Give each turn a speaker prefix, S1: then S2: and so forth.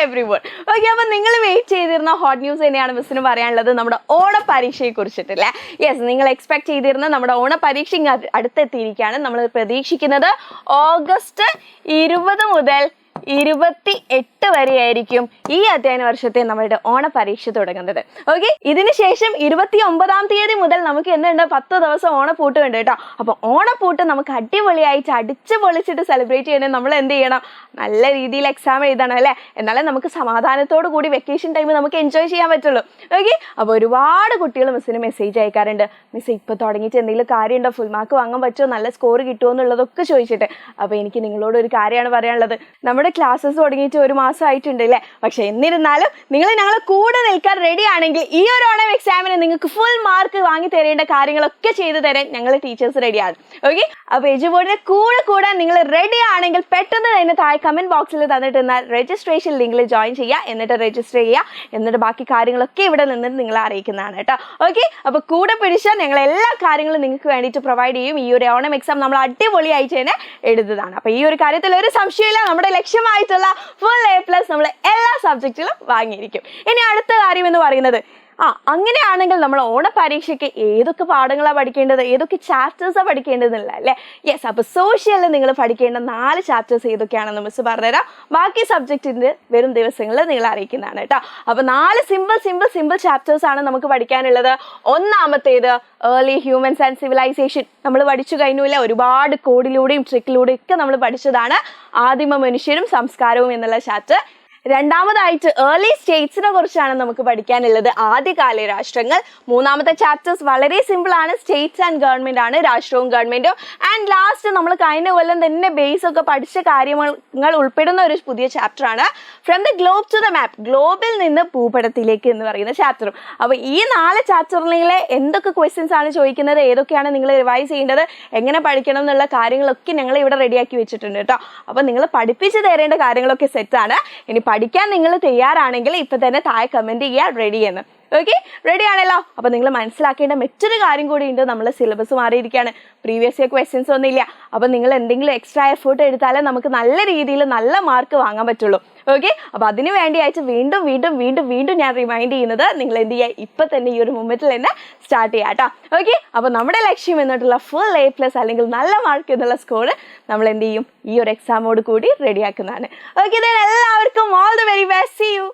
S1: everyone. Okay, അപ്പോൾ നിങ്ങൾ wait ചെയ്തിരുന്ന ഹോട്ട് ന്യൂസ് തന്നെയാണ് മിസ്സിന് പറയാനുള്ളത് നമ്മുടെ ഓണ പരീക്ഷയെ കുറിച്ചിട്ടല്ലേ. യെസ്, നിങ്ങൾ എക്സ്പെക്ട് ചെയ്തിരുന്ന നമ്മുടെ ഓണ പരീക്ഷ അടുത്തെത്തിയിരിക്കുകയാണ്. നമ്മൾ പ്രതീക്ഷിക്കുന്നത് ഓഗസ്റ്റ് 20 മുതൽ 28 വരെയായിരിക്കും ഈ അധ്യയന വർഷത്തെ നമ്മുടെ ഓണ പരീക്ഷ തുടങ്ങുന്നത്. ഓക്കെ, ഇതിനുശേഷം 29-ാം തീയതി മുതൽ നമുക്ക് എന്തുണ്ട്, 10 ദിവസം ഓണപ്പൂട്ട് ഉണ്ട് കേട്ടോ. അപ്പൊ ഓണപ്പൂട്ട് നമുക്ക് അടിപൊളിയായിട്ട് അടിച്ചു പൊളിച്ചിട്ട് സെലിബ്രേറ്റ് ചെയ്യണേ. നമ്മൾ എന്ത് ചെയ്യണം, നല്ല രീതിയിൽ എക്സാം എഴുതണം അല്ലേ, എന്നാലേ നമുക്ക് സമാധാനത്തോടു കൂടി വെക്കേഷൻ ടൈം നമുക്ക് എൻജോയ് ചെയ്യാൻ പറ്റുള്ളൂ. ഓക്കെ, അപ്പോൾ ഒരുപാട് കുട്ടികൾ മിസ്സിന് മെസ്സേജ് അയക്കാറുണ്ട്, മിസ് ഇപ്പോൾ തുടങ്ങിയിട്ട് എന്തെങ്കിലും കാര്യമുണ്ടോ, ഫുൾ മാർക്ക് വാങ്ങാൻ പറ്റുമോ, നല്ല സ്കോർ കിട്ടുമോ എന്നുള്ളതൊക്കെ ചോദിച്ചിട്ട്. അപ്പോൾ എനിക്ക് നിങ്ങളോട് ഒരു കാര്യമാണ് പറയാനുള്ളത്. നമ്മുടെ ക്ലാസ്സസ് തുടങ്ങിയിട്ട് 1 മാസം ആയിട്ടുണ്ട് അല്ലേ. പക്ഷെ എന്നിരുന്നാലും നിങ്ങൾ ഞങ്ങളെ കൂടെ നിൽക്കാൻ റെഡി ആണെങ്കിൽ ഈ ഒരു ഓണം എക്സാമിന് നിങ്ങൾക്ക് ഫുൾ മാർക്ക് വാങ്ങി തരേണ്ട കാര്യങ്ങളൊക്കെ ചെയ്തു തരാൻ ഞങ്ങൾ ടീച്ചേഴ്സ് റെഡിയാണ്. ഓക്കെ, അപ്പോൾ എജു ബോർഡിന്റെ കൂടെ നിങ്ങൾ റെഡി ആണെങ്കിൽ പെട്ടെന്ന് തന്നെ താഴെ കമന്റ് ബോക്സിൽ തന്നിട്ടുണ്ടെന്നാൽ രജിസ്ട്രേഷൻ ലിങ്കിൽ ജോയിൻ ചെയ്യുക, എന്നിട്ട് രജിസ്റ്റർ ചെയ്യുക, എന്നിട്ട് ബാക്കി കാര്യങ്ങളൊക്കെ ഇവിടെ നിന്നിട്ട് നിങ്ങളെ അറിയിക്കുന്നതാണ് കേട്ടോ. ഓക്കെ, അപ്പോൾ കൂടെ പിടിച്ചാൽ ഞങ്ങൾ എല്ലാ കാര്യങ്ങളും നിങ്ങൾക്ക് വേണ്ടിയിട്ട് പ്രൊവൈഡ് ചെയ്യും. ഈ ഒരു ഓണം എക്സാം നമ്മൾ അടിപൊളിയായിട്ട് തന്നെ എഴുതുന്നതാണ്. അപ്പോൾ ഈ ഒരു കാര്യത്തിൽ ഒരു സംശയമില്ല, നമ്മുടെ ലക്ഷ്യമായിട്ടുള്ള ഫുൾ A+ നമ്മൾ എല്ലാ സബ്ജക്റ്റിലും വാങ്ങിയിരിക്കും. ഇനി അടുത്ത കാര്യം എന്ന് പറയുന്നത്, അങ്ങനെയാണെങ്കിൽ നമ്മൾ ഓണ പരീക്ഷയ്ക്ക് ഏതൊക്കെ പാഠങ്ങളാണ് പഠിക്കേണ്ടത്, ഏതൊക്കെ ചാപ്റ്റേഴ്സാണ് പഠിക്കേണ്ടതെന്നില്ല അല്ലേ. യെസ്, അപ്പോൾ സോഷ്യലിൽ നിങ്ങൾ പഠിക്കേണ്ട 4 ചാപ്റ്റേഴ്സ് ഏതൊക്കെയാണെന്ന് മിസ് പറഞ്ഞുതരാം. ബാക്കി സബ്ജക്റ്റിൻ്റെ വരും ദിവസങ്ങളിൽ നിങ്ങൾ അറിയിക്കുന്നതാണ് കേട്ടോ. അപ്പോൾ 4 സിമ്പിൾ ചാപ്റ്റേഴ്സാണ് നമുക്ക് പഠിക്കാനുള്ളത്. ഒന്നാമത്തേത് ഏർലി ഹ്യൂമൻസ് ആൻഡ് സിവിലൈസേഷൻ. നമ്മൾ പഠിച്ചു കഴിഞ്ഞില്ല, ഒരുപാട് കോഡിലൂടെയും ട്രിക്കിലൂടെയും ഒക്കെ നമ്മൾ പഠിച്ചതാണ് ആദിമ മനുഷ്യരും സംസ്കാരവും എന്നുള്ള ചാപ്റ്റർ. രണ്ടാമതായിട്ട് ഏർലി സ്റ്റേറ്റ്സിനെ കുറിച്ചാണ് നമുക്ക് പഠിക്കാനുള്ളത്, ആദ്യകാല രാഷ്ട്രങ്ങൾ. മൂന്നാമത്തെ ചാപ്റ്റേഴ്സ് വളരെ സിമ്പിൾ ആണ്, സ്റ്റേറ്റ്സ് ആൻഡ് ഗവൺമെന്റ് ആണ്, രാഷ്ട്രവും ഗവൺമെന്റും. ആൻഡ് ലാസ്റ്റ് നമ്മൾ കഴിഞ്ഞ കൊല്ലം തന്നെ ബേസ് ഒക്കെ പഠിച്ച കാര്യങ്ങൾ ഉൾപ്പെടുന്ന ഒരു പുതിയ ചാപ്റ്റർ ആണ് from the globe to the map, ഗ്ലോബിൽ നിന്ന് ഭൂപടത്തിലേക്ക് എന്ന് പറയുന്ന ചാപ്റ്ററും. അപ്പോൾ ഈ 4 ചാപ്റ്ററിലെ എന്തൊക്കെ ക്വസ്റ്റ്യൻസ് ആണ് ചോദിക്കുന്നത്, ഏതൊക്കെയാണ് നിങ്ങൾ റിവൈസ് ചെയ്യേണ്ടത്, എങ്ങനെ പഠിക്കണം എന്നുള്ള കാര്യങ്ങളൊക്കെ ഞങ്ങൾ ഇവിടെ റെഡിയാക്കി വെച്ചിട്ടുണ്ട് കേട്ടോ. അപ്പോൾ നിങ്ങൾ പഠിപ്പിച്ച് തരേണ്ട കാര്യങ്ങളൊക്കെ സെറ്റാണ്. ഇനി പഠിക്കാൻ നിങ്ങൾ തയ്യാറാണെങ്കിൽ ഇപ്പം തന്നെ താഴെ കമൻറ്റ് ചെയ്യുക റെഡി എന്ന്. ഓക്കെ, റെഡി ആണല്ലോ. അപ്പോൾ നിങ്ങൾ മനസ്സിലാക്കേണ്ട മറ്റൊരു കാര്യം കൂടി ഉണ്ട്, നമ്മളെ സിലബസ് മാറിയിരിക്കുകയാണ്, പ്രീവിയസ് ഇയർ ക്വസ്റ്റ്യൻസ് ഒന്നും ഇല്ല. അപ്പോൾ നിങ്ങൾ എന്തെങ്കിലും എക്സ്ട്രാ എഫേർട്ട് എടുത്താലേ നമുക്ക് നല്ല രീതിയിൽ നല്ല മാർക്ക് വാങ്ങാൻ പറ്റുള്ളൂ. ഓക്കെ, അപ്പോൾ അതിന് വേണ്ടിയായിട്ട് വീണ്ടും ഞാൻ റിമൈൻഡ് ചെയ്യുന്നത്, നിങ്ങൾ എന്ത് ചെയ്യുക, ഇപ്പം തന്നെ ഈ ഒരു മൊമെൻറ്റിൽ തന്നെ സ്റ്റാർട്ട് ചെയ്യാം കേട്ടോ. ഓക്കെ, അപ്പോൾ നമ്മുടെ ലക്ഷ്യം എന്നിട്ടുള്ള ഫുൾ A+ അല്ലെങ്കിൽ നല്ല മാർക്ക് എന്നുള്ള സ്കോർ നമ്മൾ എന്ത് ചെയ്യും, ഈ ഒരു എക്സാമോട് കൂടി റെഡിയാക്കുന്നതാണ്. ഓക്കെ, എല്ലാവർക്കും all the very best, see U.